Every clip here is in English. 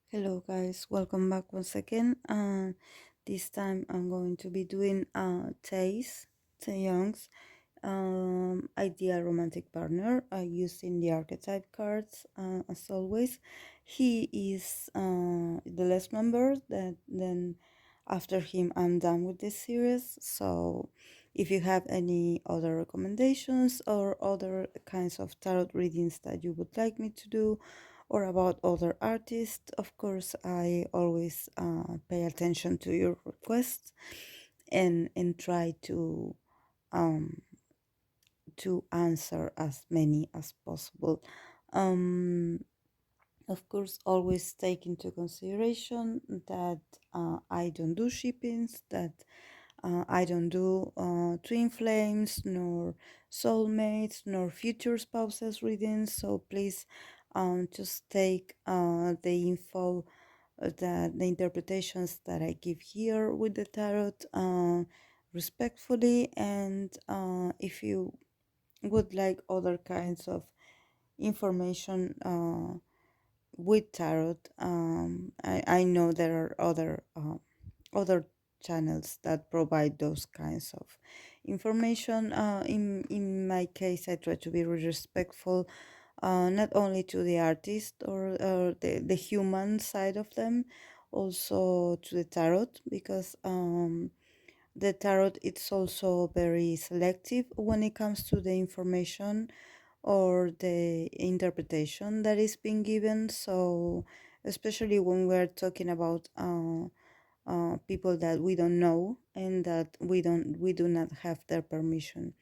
Hello guys, welcome back once again. This time I'm going to be doing Taehyung's ideal romantic partner using the archetype cards as always. He is the last member that then after him I'm done with this series. So if you have any other recommendations or other kinds of tarot readings that you would like me to do, or about other artists, of course, I always pay attention to your requests and try um, to answer as many as possible. Um, of course, always take into consideration that I don't do shippings, that I don't do twin flames, nor soulmates, nor future spouses readings. So please just take the info that the interpretations that I give here with the tarot respectfully. And if you would like other kinds of information with tarot, I know there are other channels that provide those kinds of information. In my case, I try to be respectful, not only to the artist or the human side of them, also to the tarot, because the tarot it's also very selective when it comes to the information or the interpretation that is being given. So especially when we're talking about people that we don't know and that we do not have their permission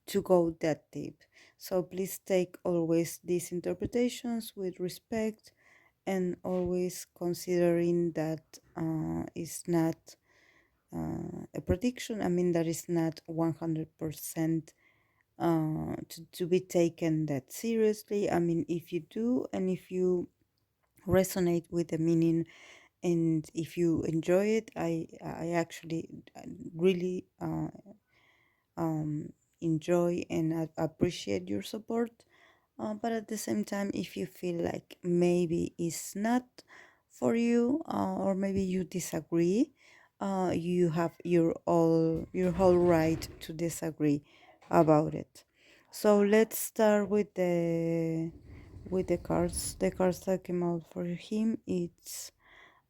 to go that deep. So please take always these interpretations with respect, and always considering that it's not a prediction. I mean, that is not 100% to be taken that seriously. I mean, if you do, and if you resonate with the meaning, and if you enjoy it, I actually really enjoy and appreciate your support. But at the same time, if you feel like maybe it's not for you, or maybe you disagree, you have your whole right to disagree about it. So let's start with the cards. The cards that came out for him, it's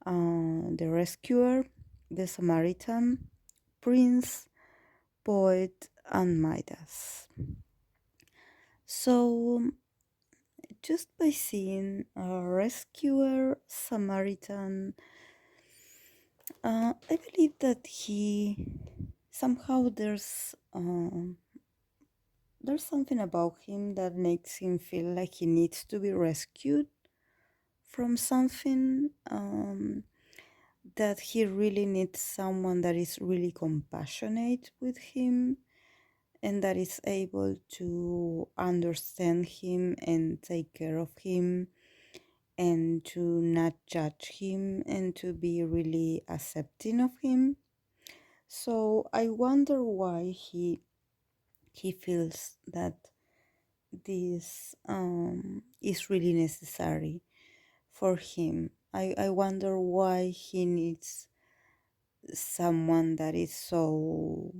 the rescuer, the Samaritan, prince, poet, and midas. So just by seeing a rescuer, Samaritan, I believe that he somehow there's something about him that makes him feel like he needs to be rescued from something. That he really needs someone that is really compassionate with him and that is able to understand him and take care of him and to not judge him and to be really accepting of him. So I wonder why he feels that this is really necessary for him. I wonder why he needs someone that is so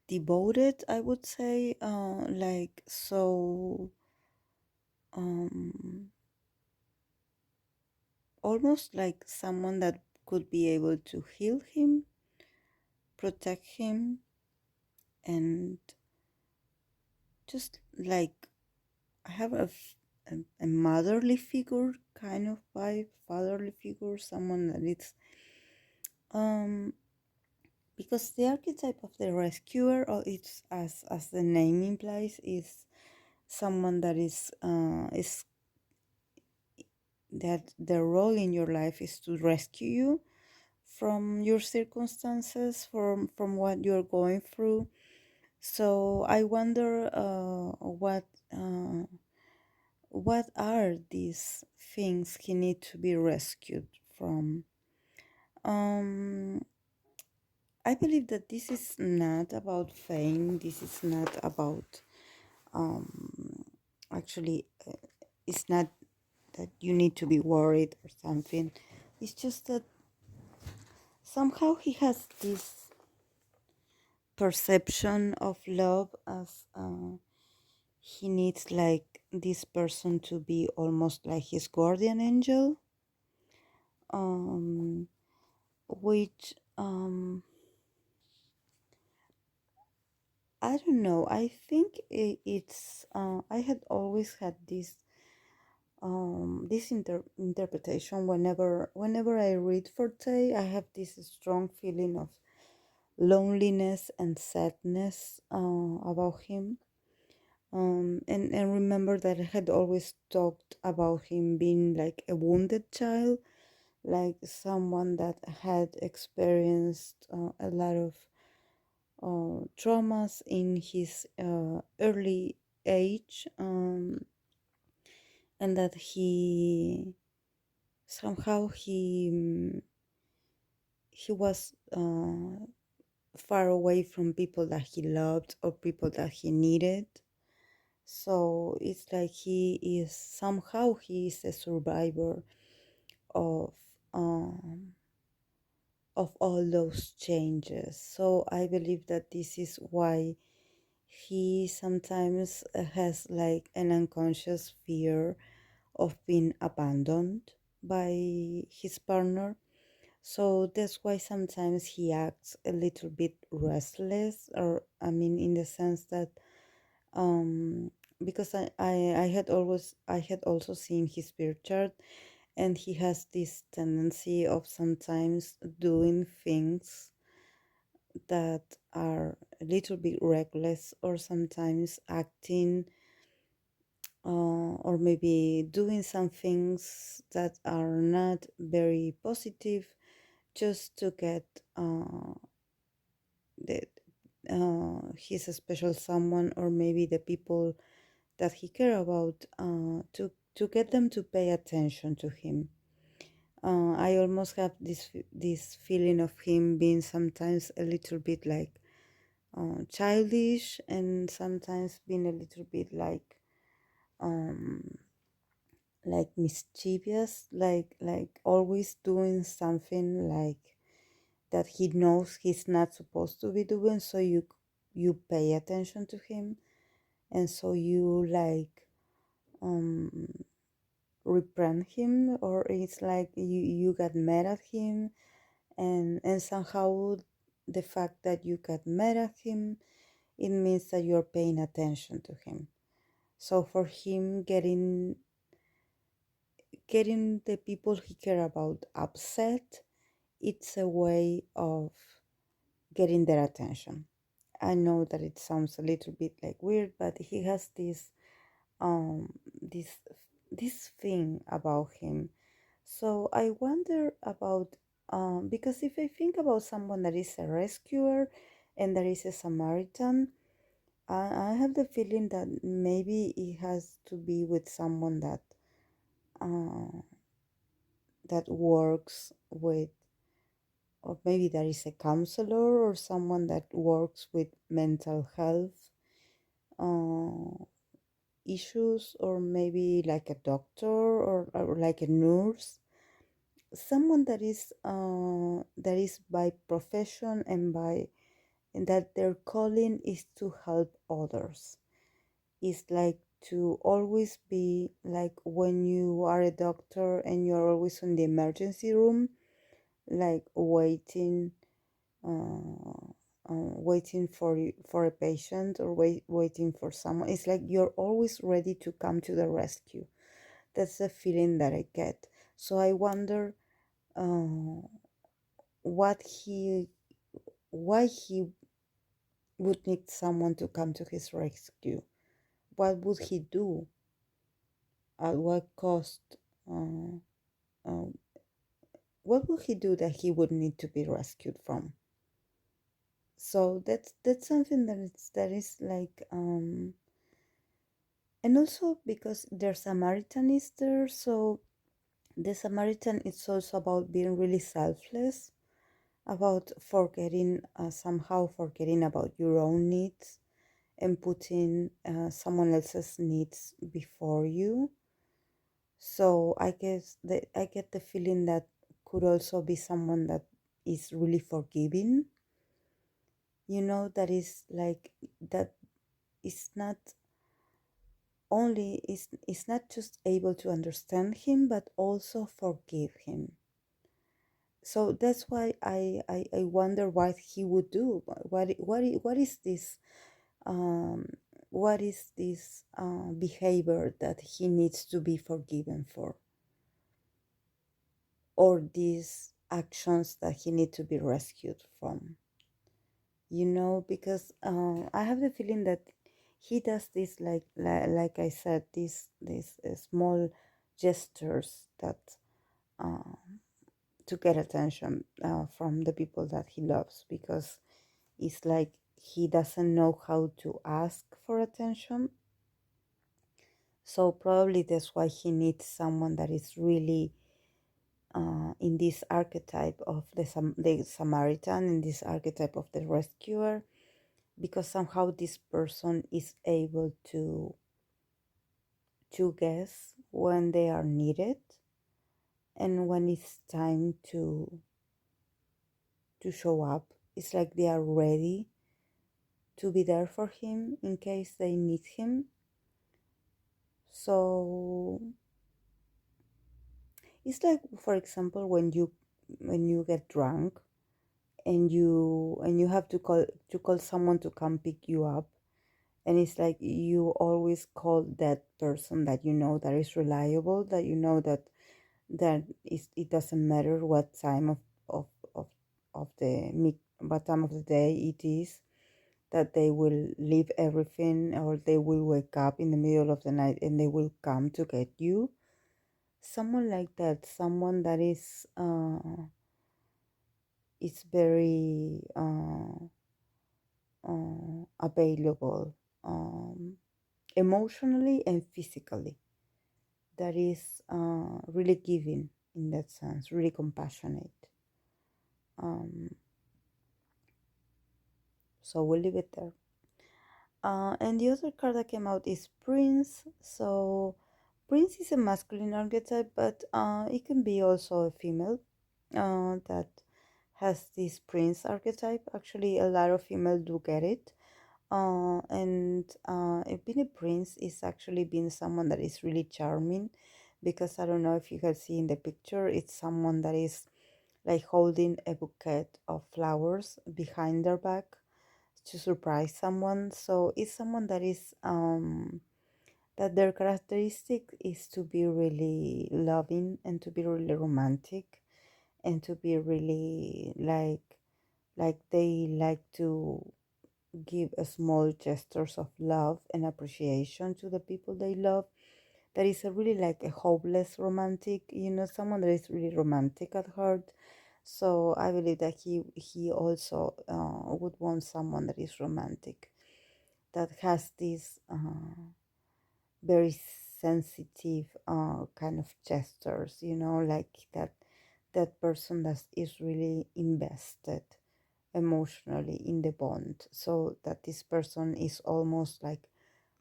devoted, I would say, like so um, almost like someone that could be able to heal him, protect him, and just like I have a motherly figure kind of vibe, fatherly figure, someone that it's um because the archetype of the rescuer, or it's as the name implies, is someone that is that the role in your life is to rescue you from your circumstances, from what you're going through. So I wonder what are these things he need to be rescued from. um I believe that this is not about fame. This is not about um actually it's not that you need to be worried or something. It's just that somehow he has this perception of love as he needs like this person to be almost like his guardian angel, um, which I don't know. I think it's I had always had this interpretation whenever I read for Tay. I have this strong feeling of loneliness and sadness about him. And remember that I had always talked about him being like a wounded child, like someone that had experienced a lot of traumas in his early age, and that he somehow he was far away from people that he loved or people that he needed. So it's like he is a survivor of um, of all those changes. So I believe that this is why he sometimes has like an unconscious fear of being abandoned by his partner. So that's why sometimes he acts a little bit restless, or I mean, in the sense that um, because I had also seen his spirit chart, and he has this tendency of sometimes doing things that are a little bit reckless, or sometimes acting or maybe doing some things that are not very positive, just to get the his special someone, or maybe the people that he care about, to get them to pay attention to him. I almost have this feeling of him being sometimes a little bit like childish, and sometimes being a little bit um, like mischievous, like always doing something like that he knows he's not supposed to be doing. So you pay attention to him, and so you like um reprehend him, or it's like you got mad at him, and somehow the fact that you got mad at him, it means that you're paying attention to him. So for him, getting the people he care about upset, it's a way of getting their attention. I know that it sounds a little bit like weird, but he has um this this thing about him. So I wonder about because if I think about someone that is a rescuer and that is a Samaritan, I have the feeling that maybe it has to be with someone uh, that works with, or maybe there is a counselor or someone that works with mental health uh, issues, or maybe like a doctor, or like a nurse, someone that is by profession and that their calling is to help others. Is like to always be like when you are a doctor and you're always in the emergency room, like waiting for a patient, or waiting for someone. It's like you're always ready to come to the rescue. That's the feeling that I get. So I wonder uh, what he why he would need someone to come to his rescue. What would he do? At what cost? Uh, uh, what would he do that he would need to be rescued from? So that's something that is like and also because there's Samaritan is there, so the Samaritan is also about being really selfless, about somehow forgetting about your own needs and putting someone else's needs before you. So I get the feeling that could also be someone that is really forgiving, that is like that is not is not just able to understand him but also forgive him. So that's why I wonder what he would do. What is this um, what is this behavior that he needs to be forgiven for, or these actions that he needs to be rescued from? Because I have the feeling that he does this like I said, these small gestures that uh, to get attention from the people that he loves, because it's like he doesn't know how to ask for attention. So probably that's why he needs someone that is really in this archetype of the Samaritan, in this archetype of the rescuer, because somehow this person is able to guess when they are needed and when it's time to show up. It's like they are ready to be there for him in case they need him. So it's like, for example, when you get drunk and you have to call someone to come pick you up, and it's like you always call that person that that is reliable, that it doesn't matter of of what time of the day it is, that they will leave everything, or they will wake up in the middle of the night and they will come to get you. Someone like that, someone that is very available, emotionally and physically, that is really giving in that sense, really compassionate. um, so we'll leave it there. And the other card that came out is Prince. So Prince is a masculine archetype, but it can be also a female that has this Prince archetype. Actually, a lot of female do get it. And being a prince is actually being someone that is really charming, because I don't know if you can see in the picture, it's someone that is like holding a bouquet of flowers behind their back to surprise someone. So it's someone that is that their characteristic is to be really loving and to be really romantic and to be really like they like to give a small gestures of love and appreciation to the people they love. That is a really like a hopeless romantic, someone that is really romantic at heart. So I believe that he also would want someone that is romantic, that has this very sensitive kind of gestures, like that person that is really invested emotionally in the bond, so that this person is almost like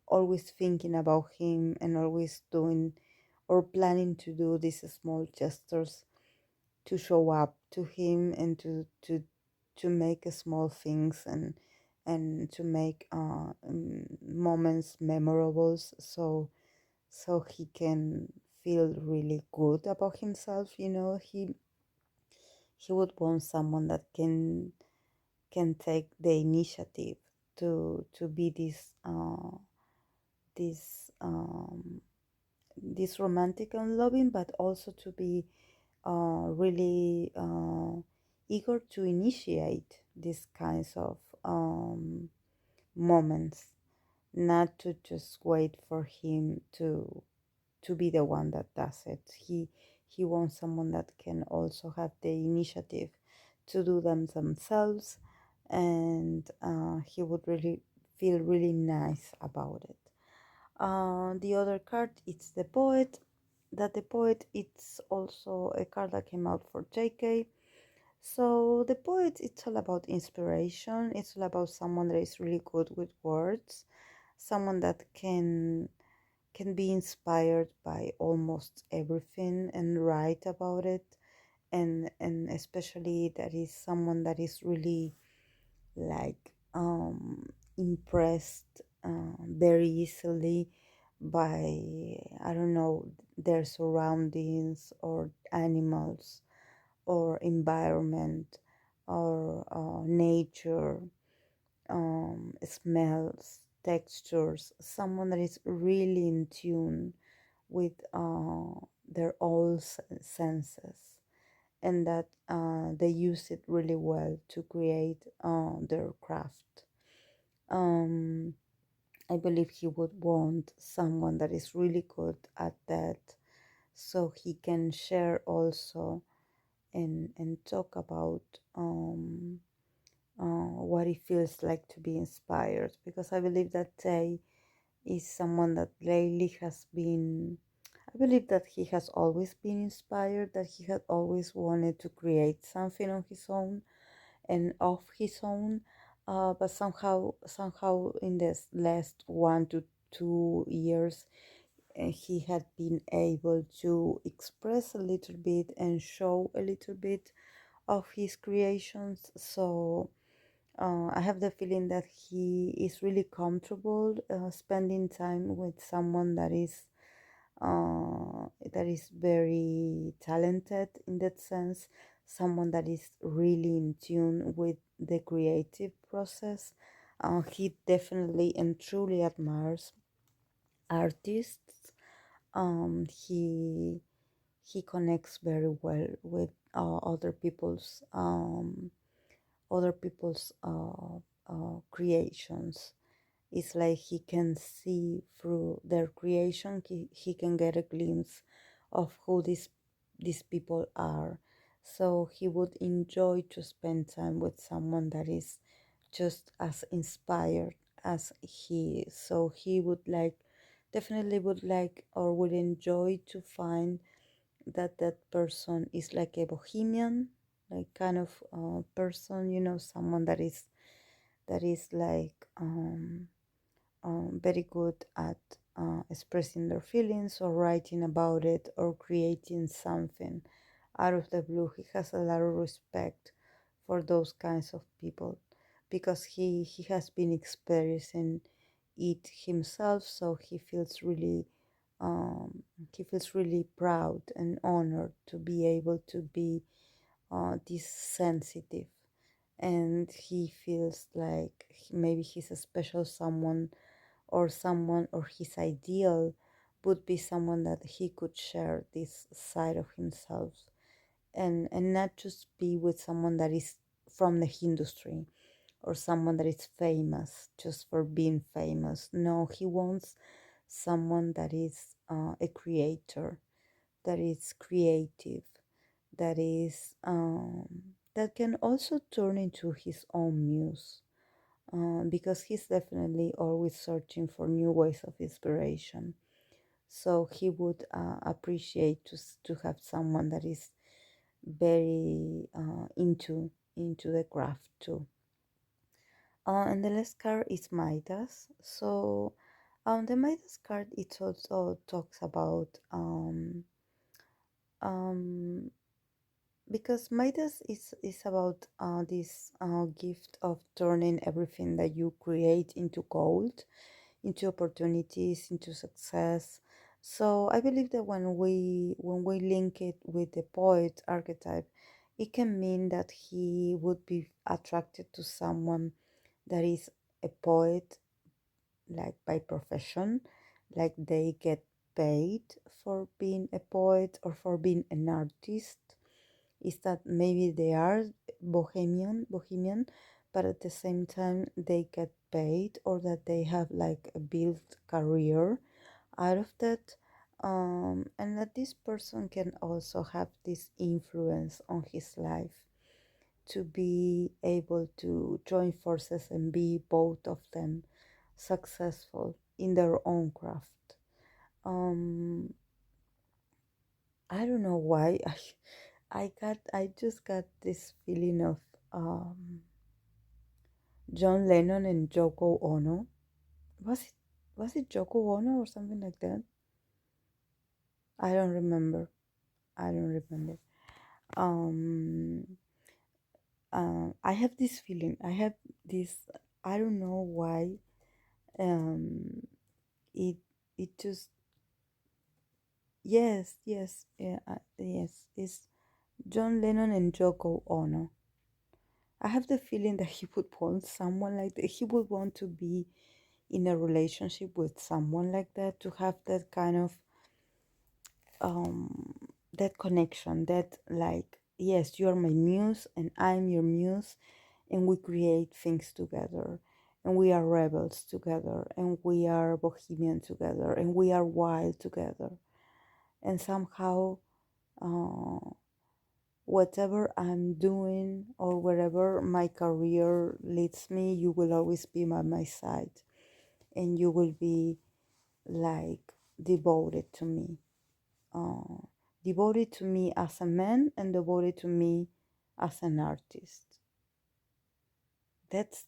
always thinking about him and always doing or planning to do these small gestures to show up to him and to make small things and to make moments memorable, so he can feel really good about himself. He would want someone that can take the initiative to be this this romantic and loving, but also to be really eager to initiate these kinds of moments, not to just wait for him to be the one that does it. He wants someone that can also have the initiative to do them themselves, and he would really feel really nice about it. The other card, it's the poet. That the poet, it's also a card that came out for JK. So the poet, it's all about inspiration. It's all about someone that is really good with words, someone that can be inspired by almost everything and write about it, and especially that is someone that is really like impressed very easily by, I don't know, their surroundings or animals or environment or nature, smells, textures, someone that is really in tune with their all senses, and that they use it really well to create their craft. Um, I believe he would want someone that is really good at that, so he can share also and talk about what it feels like to be inspired. Because I believe that Tay is someone that lately has been, I believe that he has always been inspired, that he had always wanted to create something on his own and of his own, but somehow in this last 1 to 2 years, he had been able to express a little bit and show a little bit of his creations. So I have the feeling that he is really comfortable spending time with someone that is very talented in that sense, someone that is really in tune with the creative process. He definitely and truly admires artists. He connects very well with other people's creations. It's like he can see through their creation. He can get a glimpse of who these people are. So he would enjoy to spend time with someone that is just as inspired as he is. So he would like, definitely would like, or would enjoy to find that that person is like a bohemian, like kind of person, you know, someone that is like very good at expressing their feelings or writing about it or creating something out of the blue. He has a lot of respect for those kinds of people because he has been experiencing it himself, so um, he feels really proud and honored to be able to be this sensitive, and he feels like maybe he's a special someone, or his ideal would be someone that he could share this side of himself, and not just be with someone that is from the industry or someone that is famous just for being famous. No, he wants someone that is a creator, that is creative, that is that can also turn into his own muse, because he's definitely always searching for new ways of inspiration. So he would appreciate to have someone that is very into the craft too. And the last card is Midas. So the Midas card, it also talks about um, because Midas is about this gift of turning everything that you create into gold, into opportunities, into success. So I believe that when we link it with the poet archetype, it can mean that he would be attracted to someone that is a poet, like by profession, like they get paid for being a poet or for being an artist. Is that maybe they are bohemian, but at the same time they get paid, or that they have like a built career out of that, and that this person can also have this influence on his life to be able to join forces and be both of them successful in their own craft. um I don't know why I just got this feeling of John Lennon and Yoko Ono. Was it? Was it Joko Ono or something like that? I don't remember. I don't remember. Um, I have this feeling. I have this. I don't know why. Um, it it just yes, yes, yeah, yes. It's John Lennon and Joko Ono. I have the feeling that he would want someone like that. He would want to be in a relationship with someone like that, to have that kind of um that connection, that like, yes, you're my muse and I'm your muse, and we create things together, and we are rebels together, and we are bohemian together, and we are wild together, and somehow uh, whatever I'm doing or wherever my career leads me, you will always be by my side, and you will be like devoted to me, uh, devoted to me as a man and devoted to me as an artist. That's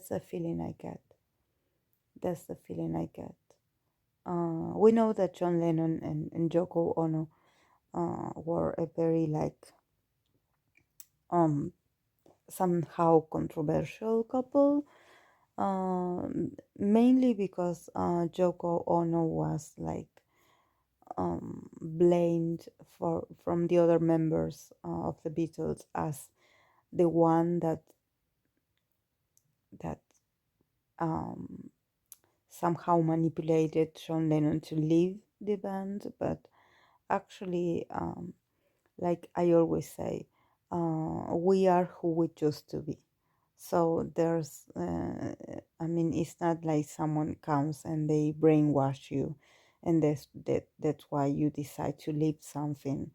the feeling I get. That's the feeling I get. We know that John Lennon and Yoko Ono were a very like um somehow controversial couple. Mainly because Yoko Ono was like blamed for from the other members of the Beatles as the one that um, somehow manipulated John Lennon to leave the band. But actually, like I always say, we are who we choose to be. So I mean, it's not like someone comes and they brainwash you, and that's why you decide to leave something,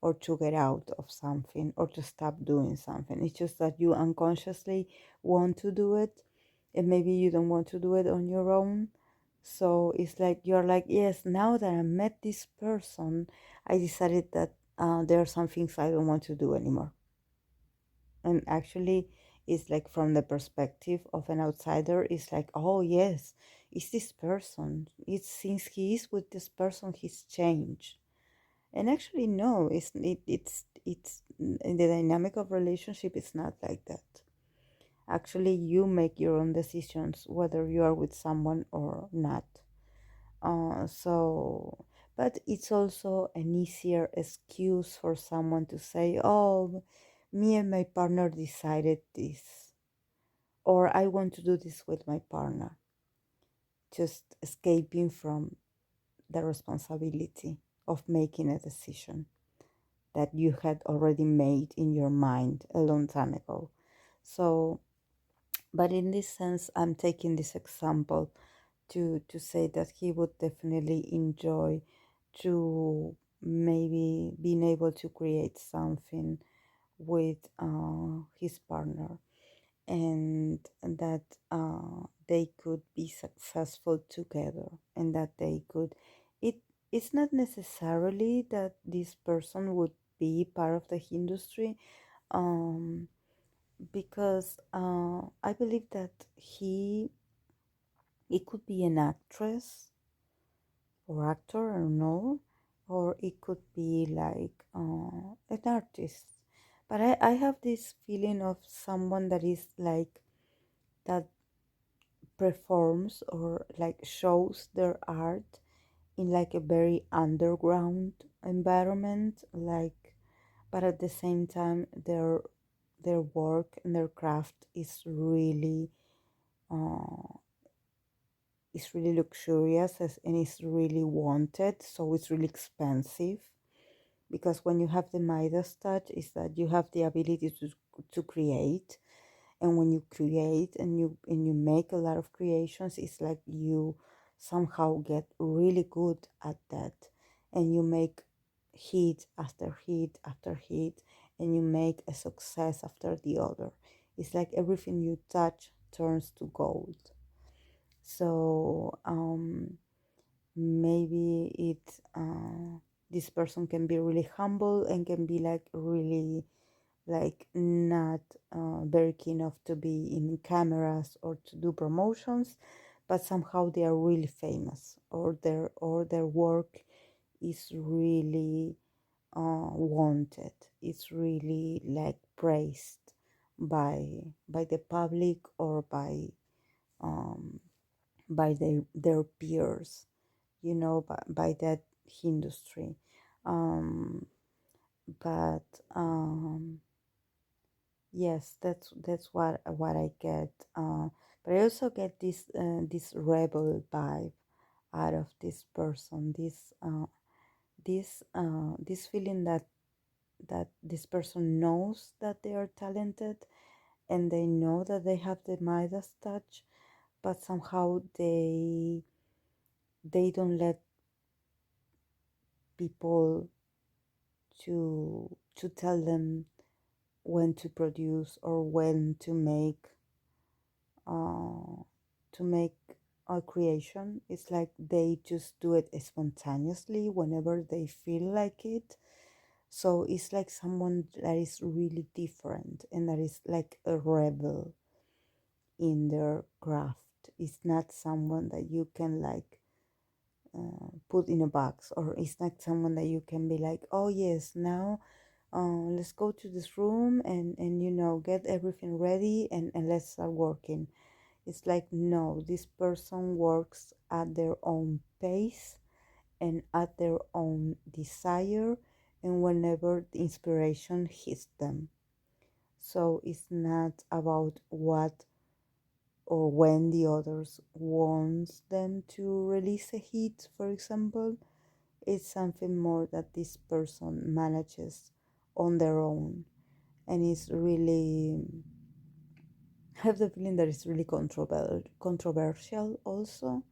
or to get out of something, or to stop doing something. It's just that you unconsciously want to do it, and maybe you don't want to do it on your own. So it's like you're like, yes, now that I met this person, I decided that there are some things I don't want to do anymore. And actually, it's like from the perspective of an outsider, it's like, oh yes, it's this person. It's since he is with this person, he's changed. And actually, no, it's in the dynamic of relationship. It's not like that. Actually, you make your own decisions whether you are with someone or not. So, but it's also an easier excuse for someone to say, oh, me and my partner decided this, or I want to do this with my partner, just escaping from the responsibility of making a decision that you had already made in your mind a long time ago. So, but in this sense, I'm taking this example to say that he would definitely enjoy to maybe being able to create something with his partner, and that they could be successful together, and that they could it it's not necessarily that this person would be part of the industry, um, because I believe that it could be an actress or actor, I don't know, or it could be like an artist. But I have this feeling of someone that is like that performs or like shows their art in like a very underground environment, like, but at the same time their work and their craft uh, is really luxurious, and it's really wanted, so it's really expensive, because when you have the midas touch is that you have the ability to create, and when you create and you make a lot of creations, it's like you somehow get really good at that, and you make hit after hit after hit, and you make a success after the other. It's like everything you touch turns to gold. So maybe this person can be really humble and can be like really like not very keen of to be in cameras or to do promotions, but somehow they are really famous, or their work is really wanted. It's really like praised by the public, or um, by their peers, by that industry. Um, but yes, that's what I get. But I also get this rebel vibe out of this person. This feeling that this person knows that they are talented, and they know that they have the Midas touch, but somehow they don't let people to tell them when to produce, or when uh, to make a creation. It's like they just do it spontaneously whenever they feel like it. So it's like someone that is really different, and that is like a rebel in their craft. It's not someone that you can like put in a box, or it's not someone that you can be like, oh yes, now let's go to this room, and get everything ready, and let's start working. It's like, no, this person works at their own pace, and at their own desire, and whenever the inspiration hits them. So it's not about what or when the others wants them to release a hit, for example. It's something more that this person manages on their own. And it's really, I have the feeling that it's really controversial also,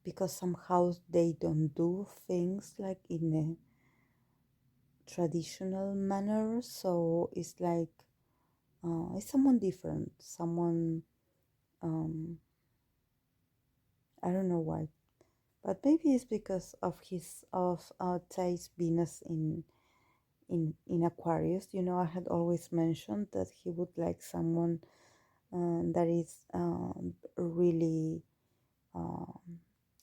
because somehow they don't do things like in a traditional manner. So it's like, it's someone different, someone, um, I don't know why, but maybe it's because of his of Tae's Venus in Aquarius. I had always mentioned that he would like someone that is really um,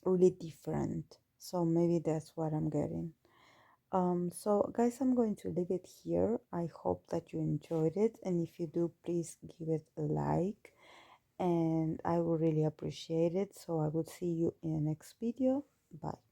really different. So maybe that's what I'm getting. So guys, I'm going to leave it here. I hope that you enjoyed it, and if you do, please give it a like, and I will really appreciate it. So I will see you in the next video. Bye.